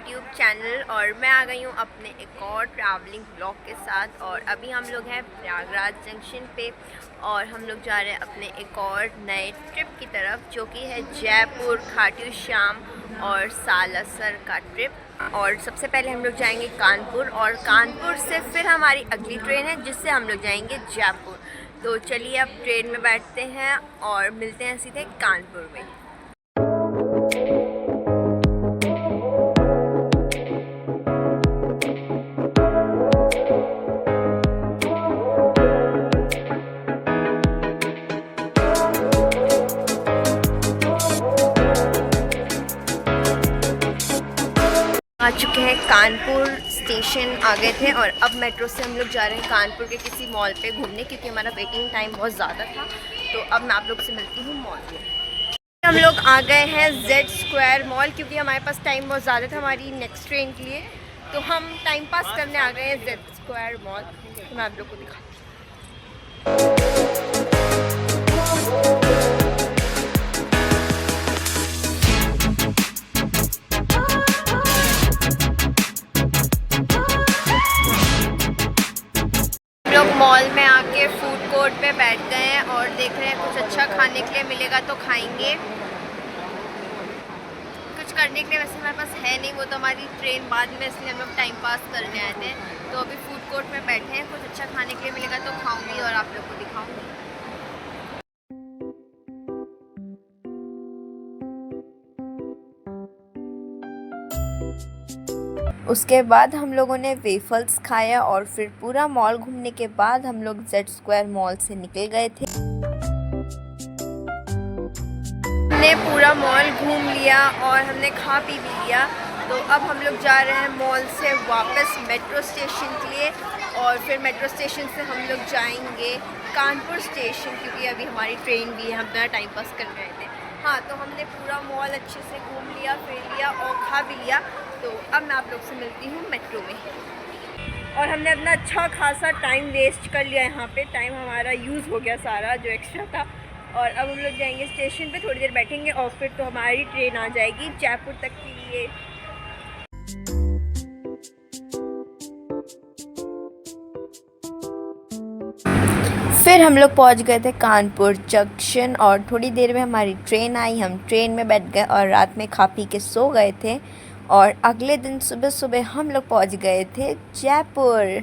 YouTube channel और मैं आ गई हूँ अपने एक और ट्रैवलिंग ब्लॉग के साथ। और अभी हम लोग हैं प्रयागराज जंक्शन पे और हम लोग जा रहे हैं अपने एक और नए ट्रिप की तरफ, जो कि है जयपुर, खाटू श्याम और सालासर का ट्रिप। और सबसे पहले हम लोग जाएंगे कानपुर और कानपुर से फिर हमारी अगली ट्रेन है जिससे हम लोग जाएंगे जयपुर। तो चलिए अब ट्रेन में बैठते हैं और मिलते हैं सीधे कानपुर में। आ चुके हैं कानपुर स्टेशन आ गए थे और अब मेट्रो से हम लोग जा रहे हैं कानपुर के किसी मॉल पे घूमने, क्योंकि हमारा वेटिंग टाइम बहुत ज़्यादा था। तो अब मैं आप लोग से मिलती हूँ मॉल में। हम लोग आ गए हैं जेड स्क्वायर मॉल, क्योंकि हमारे पास टाइम बहुत ज़्यादा था हमारी नेक्स्ट ट्रेन के लिए। तो हम टाइम पास करने आ गए हैं जेड स्क्वायर मॉल। तो मैं आप लोग को दिखाती हूँ। मॉल में आके फूड कोर्ट पे बैठ गए हैं और देख रहे हैं कुछ अच्छा खाने के लिए मिलेगा तो खाएंगे। कुछ करने के लिए वैसे हमारे पास है नहीं, वो तो हमारी ट्रेन बाद में, इसलिए हम लोग टाइम पास करने आए थे। तो अभी फूड कोर्ट में बैठे हैं, कुछ अच्छा खाने के लिए मिलेगा तो खाऊंगी और आप लोग को दिखाऊंगी। उसके बाद हम लोगों ने वेफल्स खाया और फिर पूरा मॉल घूमने के बाद हम लोग जेड स्क्वायर मॉल से निकल गए थे। हमने पूरा मॉल घूम लिया और हमने खा पी भी लिया। तो अब हम लोग जा रहे हैं मॉल से वापस मेट्रो स्टेशन के लिए और फिर मेट्रो स्टेशन से हम लोग जाएंगे कानपुर स्टेशन, क्योंकि अभी हमारी ट्रेन भी है। हम अपना टाइम पास करने आए थे। हाँ, तो हमने पूरा मॉल अच्छे से घूम लिया, फिर लिया और खा भी लिया। तो अब मैं आप लोग से मिलती हूँ मेट्रो में। और हमने अपना अच्छा खासा टाइम वेस्ट कर लिया यहाँ पे, टाइम हमारा यूज़ हो गया सारा जो एक्स्ट्रा था। और अब हम लोग जाएंगे स्टेशन पे, थोड़ी देर बैठेंगे और फिर तो हमारी ट्रेन आ जाएगी जयपुर तक के लिए। फिर हम लोग पहुंच गए थे कानपुर जंक्शन और थोड़ी देर में हमारी ट्रेन आई। हम ट्रेन में बैठ गए और रात में खा पी के सो गए थे। और अगले दिन सुबह सुबह हम लोग पहुंच गए थे जयपुर।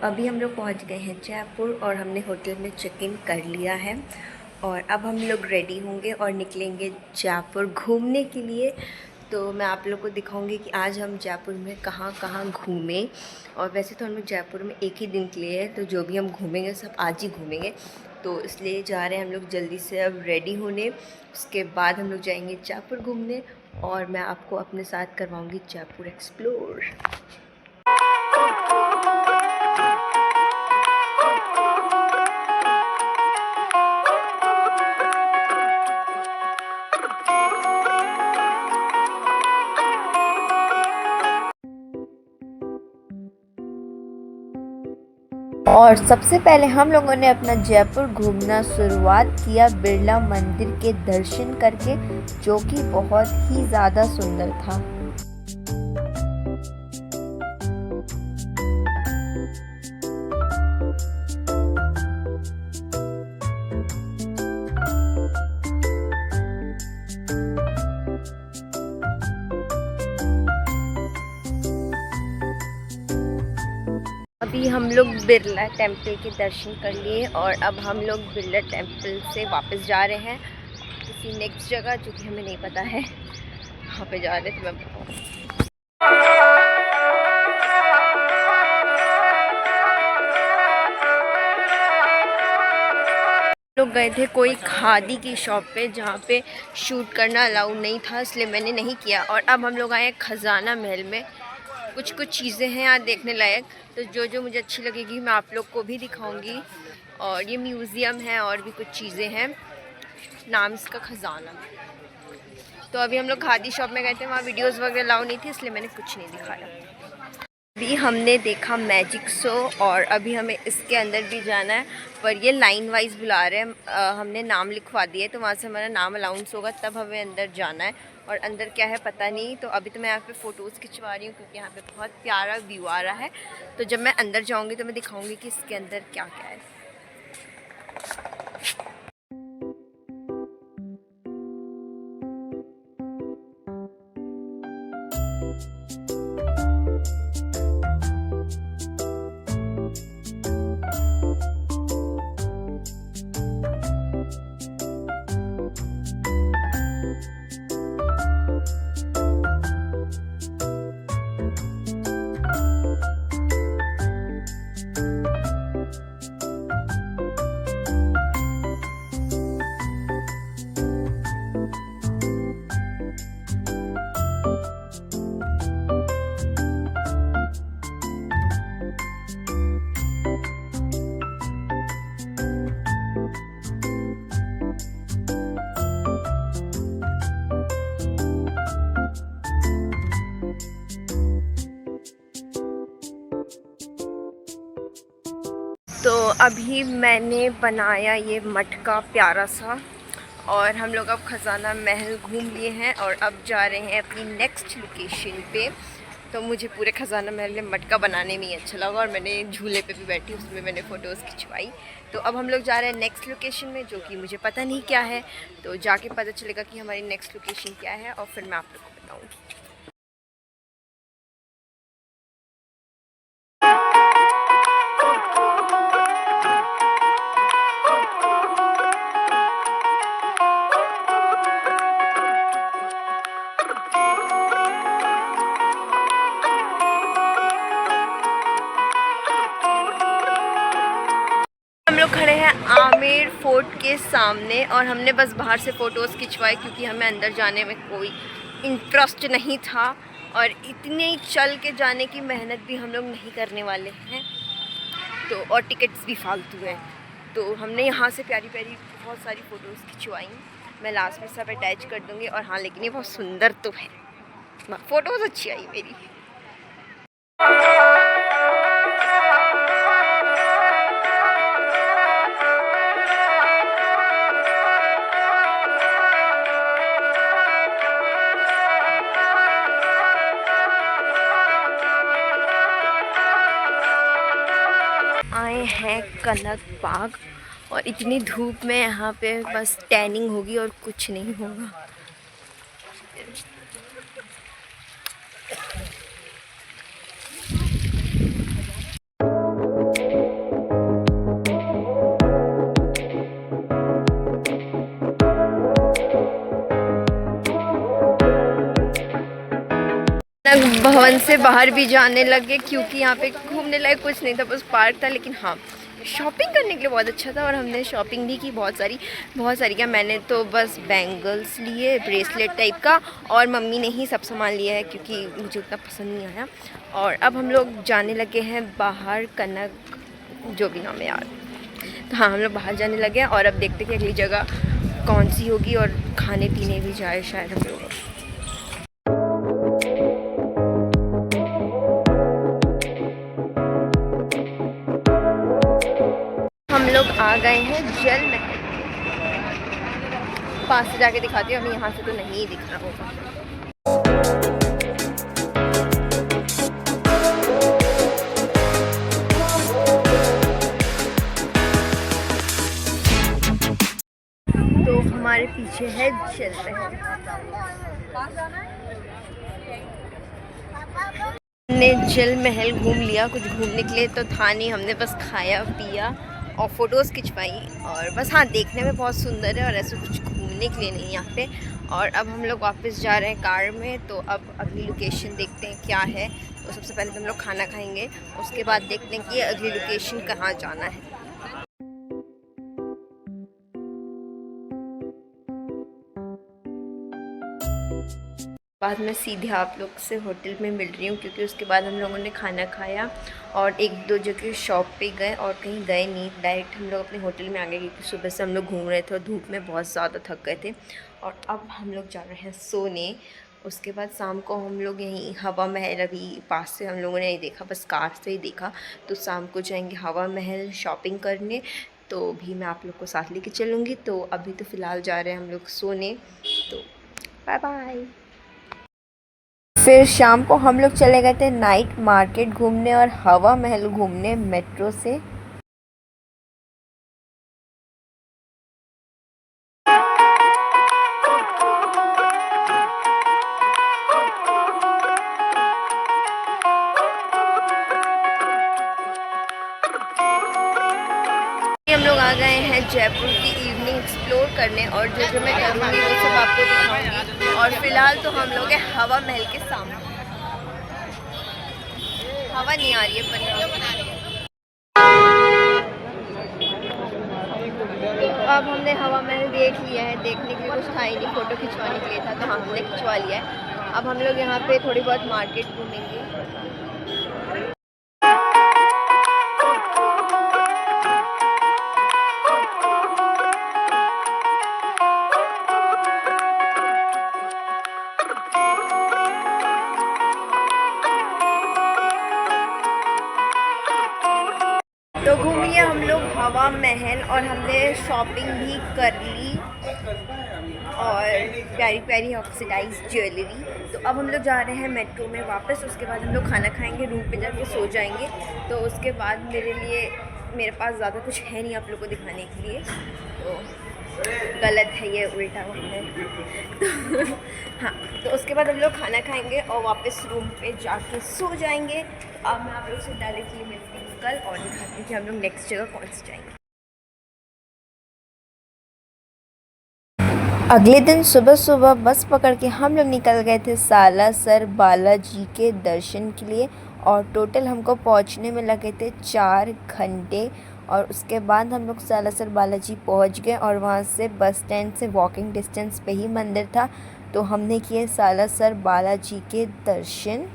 अभी हम लोग पहुंच गए हैं जयपुर और हमने होटल में चेक इन कर लिया है। और अब हम लोग रेडी होंगे और निकलेंगे जयपुर घूमने के लिए। तो मैं आप लोग को दिखाऊंगी कि आज हम जयपुर में कहाँ कहाँ घूमें। और वैसे तो हम लोग जयपुर में एक ही दिन के लिए है, तो जो भी हम घूमेंगे सब आज ही घूमेंगे। तो इसलिए जा रहे हैं हम लोग जल्दी से अब रेडी होने। उसके बाद हम लोग जाएंगे जयपुर घूमने और मैं आपको अपने साथ करवाऊँगी जयपुर एक्सप्लोर। और सबसे पहले हम लोगों ने अपना जयपुर घूमना शुरुआत किया बिरला मंदिर के दर्शन करके, जो कि बहुत ही ज़्यादा सुंदर था। अभी हम लोग बिरला टेम्पल के दर्शन कर लिए और अब हम लोग बिरला टेम्पल से वापस जा रहे हैं किसी नेक्स्ट जगह, जो कि हमें नहीं पता है वहाँ पे जा रहे थे। मैं बताऊँ लोग गए थे कोई खादी की शॉप पे, जहाँ पे शूट करना अलाउ नहीं था, इसलिए मैंने नहीं किया। और अब हम लोग आए खजाना महल में। कुछ चीज़ें हैं यहाँ देखने लायक, तो जो मुझे अच्छी लगेगी मैं आप लोग को भी दिखाऊंगी। और ये म्यूज़ियम है और भी कुछ चीज़ें हैं, नाम इसका खजाना। तो अभी हम लोग खादी शॉप में गए थे, वहाँ वीडियोज़ वगैरह अलाउ नहीं थी, इसलिए मैंने कुछ नहीं दिखाया। अभी हमने देखा मैजिक शो और अभी हमें इसके अंदर भी जाना है, पर ये लाइन वाइज बुला रहे हैं। हमने नाम लिखवा दिए, तो वहाँ से हमारा नाम अलाउंस होगा तब हमें अंदर जाना है। और अंदर क्या है पता नहीं। तो अभी तो मैं यहाँ पे फ़ोटोज़ खिंचवा रही हूँ क्योंकि यहाँ पे बहुत प्यारा व्यू आ रहा है। तो जब मैं अंदर जाऊँगी तो मैं दिखाऊँगी कि इसके अंदर क्या क्या है। तो अभी मैंने बनाया ये मटका प्यारा सा, और हम लोग अब खजाना महल घूम लिए हैं और अब जा रहे हैं अपनी नेक्स्ट लोकेशन पे। तो मुझे पूरे खजाना महल में मटका बनाने में ही अच्छा लगा और मैंने झूले पे भी बैठी, उसमें मैंने फ़ोटोज़ खिंचवाई। तो अब हम लोग जा रहे हैं नेक्स्ट लोकेशन में, जो कि मुझे पता नहीं क्या है। तो जाके पता चलेगा कि हमारी नेक्स्ट लोकेशन क्या है और फिर मैं आप लोग को बताऊँगी। हम लोग खड़े हैं आमेर फोर्ट के सामने और हमने बस बाहर से फ़ोटोज़ खिंचवाए क्योंकि हमें अंदर जाने में कोई इंटरेस्ट नहीं था और इतने चल के जाने की मेहनत भी हम लोग नहीं करने वाले हैं। तो और टिकट्स भी फालतू हैं। तो हमने यहाँ से प्यारी प्यारी बहुत सारी फ़ोटोज़ खिंचवाई। मैं लास्ट में सब अटैच कर दूँगी। और हाँ, लेकिन ये बहुत सुंदर तो है, फ़ोटोज़ अच्छी आई मेरी। आए हैं कनक बाग और इतनी धूप में यहाँ पे बस टैनिंग होगी और कुछ नहीं होगा। भवन से बाहर भी जाने लगे क्योंकि यहाँ पे घूमने लायक कुछ नहीं था, बस पार्क था। लेकिन हाँ, शॉपिंग करने के लिए बहुत अच्छा था और हमने शॉपिंग भी की बहुत सारी क्या। मैंने तो बस बैंगल्स लिए, ब्रेसलेट टाइप का, और मम्मी ने ही सब सामान लिया है क्योंकि मुझे उतना पसंद नहीं आया। और अब हम लोग जाने लगे हैं बाहर, कनक जो भी नाम है यार। तो हाँ, हम लोग बाहर जाने लगे हैं और अब देखते हैं कि अगली जगह कौन सी होगी और खाने पीने भी जाए शायद हम लोग। हम लोग आ गए हैं जल महल। पास से जाके दिखाती हूँ, अभी यहाँ से तो नहीं दिख रहा होगा। तो हमारे पीछे है जल महल। हमने जल महल घूम लिया, कुछ घूमने के लिए तो था नहीं, हमने बस खाया पिया और फ़ोटोज़ खिंचवाई और बस। हाँ, देखने में बहुत सुंदर है और ऐसे कुछ घूमने के लिए नहीं यहाँ पे। और अब हम लोग वापस जा रहे हैं कार में। तो अब अगली लोकेशन देखते हैं क्या है। तो सबसे पहले तो हम लोग खाना खाएंगे, उसके बाद देखते हैं कि अगली लोकेशन कहाँ जाना है। बाद में सीधे आप लोग से होटल में मिल रही हूँ क्योंकि उसके बाद हम लोगों ने खाना खाया और एक दो जगह शॉप पे गए और कहीं गए नहीं, डायरेक्ट हम लोग अपने होटल में आ गए क्योंकि सुबह से हम लोग घूम रहे थे और धूप में बहुत ज़्यादा थक गए थे। और अब हम लोग जा रहे हैं सोने। उसके बाद शाम को हम लोग यहीं हवा महल, अभी पास से हम लोगों ने नहीं देखा, बस कार से ही देखा, तो शाम को जाएंगे हवा महल शॉपिंग करने। तो भी मैं आप लोग को साथ लेके चलूँगी। तो अभी तो फ़िलहाल जा रहे हैं हम लोग सोने, तो बाय बाय। फिर शाम को हम लोग चले गए थे नाइट मार्केट घूमने और हवा महल घूमने मेट्रो से। हम लोग आ गए हैं जयपुर की इवनिंग एक्सप्लोर करने, और जो जो मैं करूँगी वो सब आपको दिखाऊंगी। और फिलहाल तो हम लोग हैं हवा महल के सामने। हवा नहीं आ रही है पर तो अब हमने हवा महल देख लिया है। देखने के लिए कुछ था ही नहीं, फ़ोटो खिंचवाने के लिए था, तो हमने खिंचवा लिया है। अब हम लोग यहाँ पे थोड़ी बहुत मार्केट घूमेंगे। तो घूम लिया हम लोग हवा महल और हमने शॉपिंग भी कर ली और प्यारी प्यारी ऑक्सीडाइज ज्वेलरी। तो अब हम लोग जा रहे हैं मेट्रो में वापस। उसके बाद हम लोग खाना खाएंगे, रूम पे जाके सो जाएंगे। तो उसके बाद मेरे पास ज़्यादा कुछ है नहीं आप लोग को दिखाने के लिए, तो गलत है ये, उल्टा हुआ है। तो हाँ, तो उसके बाद हम लोग खाना खाएंगे और वापस रूम पे जाके सो जाएंगे। अब मैं आप लोग से डायरेक्टली मिलती हूँ कल और दिखाती हूँ कि हम लोग नेक्स्ट जगह कौन से जाएंगे। अगले दिन सुबह सुबह बस पकड़ के हम लोग निकल गए थे सालासर बालाजी के दर्शन के लिए, और टोटल हमको पहुंचने में लगे थे 4 घंटे। और उसके बाद हम लोग सालासर बालाजी पहुंच गए और वहां से बस स्टैंड से वॉकिंग डिस्टेंस पे ही मंदिर था, तो हमने किए सालासर बालाजी के दर्शन।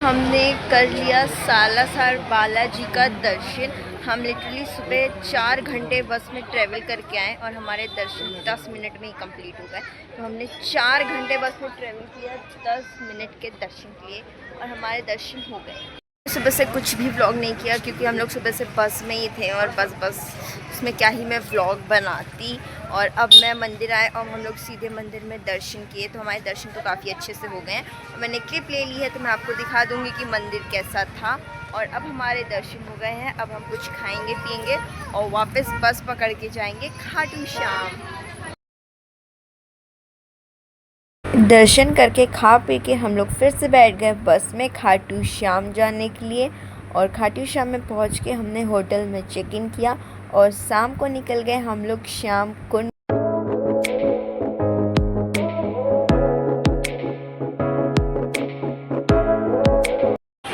हमने कर लिया सालासर बालाजी का दर्शन। हम लिटरली सुबह 4 घंटे बस में ट्रैवल करके आए और हमारे दर्शन 10 मिनट में ही कंप्लीट हो गए। तो हमने 4 घंटे बस में ट्रैवल किया 10 मिनट के दर्शन के लिए, और हमारे दर्शन हो गए। सुबह से कुछ भी व्लॉग नहीं किया क्योंकि हम लोग सुबह से बस में ही थे, और बस उसमें क्या ही मैं व्लॉग बनाती। और अब मैं मंदिर आए और हम लोग सीधे मंदिर में दर्शन किए, तो हमारे दर्शन तो काफ़ी अच्छे से हो गए हैं। और मैंने क्लिप ले ली है तो मैं आपको दिखा दूँगी कि मंदिर कैसा था। और अब हमारे दर्शन हो गए हैं, अब हम कुछ खाएँगे पियेंगे और वापस बस पकड़ के जाएँगे खाटू श्याम। दर्शन करके खा पी के हम लोग फिर से बैठ गए बस में खाटू श्याम जाने के लिए, और खाटू श्याम में पहुंच के हमने होटल में चेक इन किया और शाम को निकल गए हम लोग श्याम कुंड।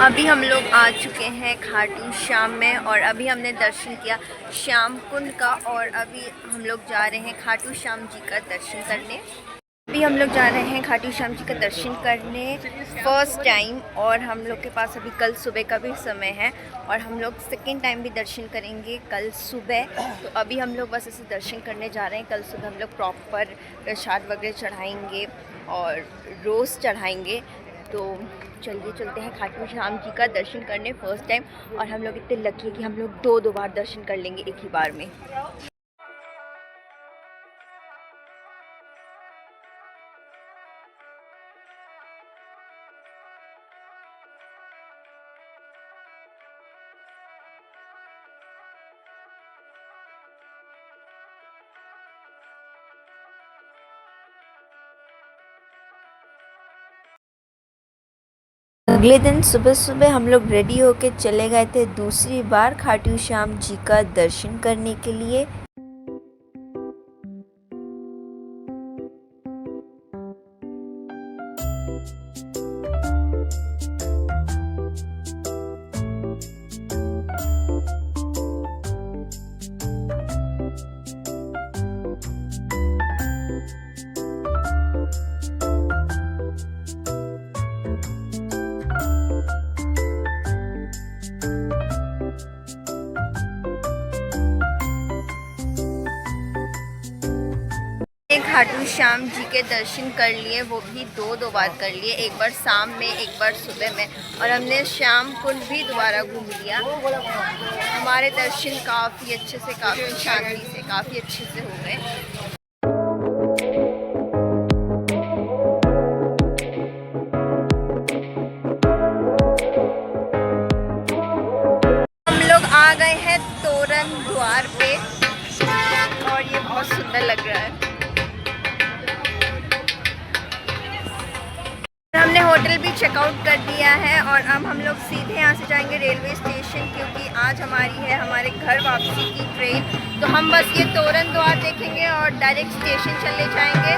अभी हम लोग आ चुके हैं खाटू श्याम में, और अभी हमने दर्शन किया श्याम कुंड का, और अभी हम लोग जा रहे हैं खाटू श्याम जी का दर्शन करने। अभी हम लोग जा रहे हैं खाटू श्याम जी का दर्शन करने फर्स्ट टाइम, और हम लोग के पास अभी कल सुबह का भी समय है, और हम लोग सेकेंड टाइम भी दर्शन करेंगे कल सुबह। तो अभी हम लोग बस ऐसे दर्शन करने जा रहे हैं। कल सुबह हम लोग प्रॉपर प्रसाद वगैरह चढ़ाएंगे और रोज़ चढ़ाएंगे। तो चलिए चलते हैं खाटू श्याम जी का दर्शन करने फर्स्ट टाइम। और हम लोग इतने लकी हैं कि हम लोग दो बार दर्शन कर लेंगे एक ही बार में। अगले दिन सुबह सुबह हम लोग रेडी होके चले गए थे दूसरी बार खाटू श्याम जी का दर्शन करने के लिए। हमने खाटू श्याम जी के दर्शन कर लिए, वो भी दो बार कर लिए, एक बार शाम में एक बार सुबह में, और हमने श्याम कुंड भी दोबारा घूम लिया। हमारे दर्शन काफ़ी अच्छे से, काफ़ी शांति से, काफ़ी अच्छे से हो गए। आ गए हैं तोरण द्वार पे और ये बहुत सुंदर लग रहा है। हमने होटल भी चेकआउट कर दिया है और अब हम लोग सीधे यहाँ से जाएंगे रेलवे स्टेशन, क्योंकि आज हमारी है हमारे घर वापसी की ट्रेन। तो हम बस ये तोरण द्वार देखेंगे और डायरेक्ट स्टेशन चले जाएंगे।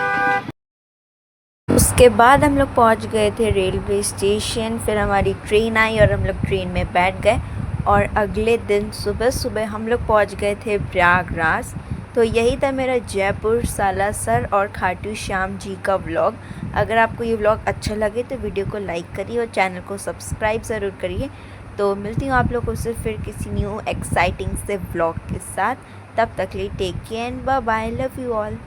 उसके बाद हम लोग पहुँच गए थे रेलवे स्टेशन, फिर हमारी ट्रेन आई और हम लोग ट्रेन में बैठ गए और अगले दिन सुबह सुबह हम लोग पहुंच गए थे प्रयागराज। तो यही था मेरा जयपुर, सालासर और खाटू श्याम जी का व्लॉग। अगर आपको ये व्लॉग अच्छा लगे तो वीडियो को लाइक करिए और चैनल को सब्सक्राइब ज़रूर करिए। तो मिलती हूँ आप लोगों से फिर किसी न्यू एक्साइटिंग से व्लॉग के साथ। तब तक लिए take care and bye bye, love you all.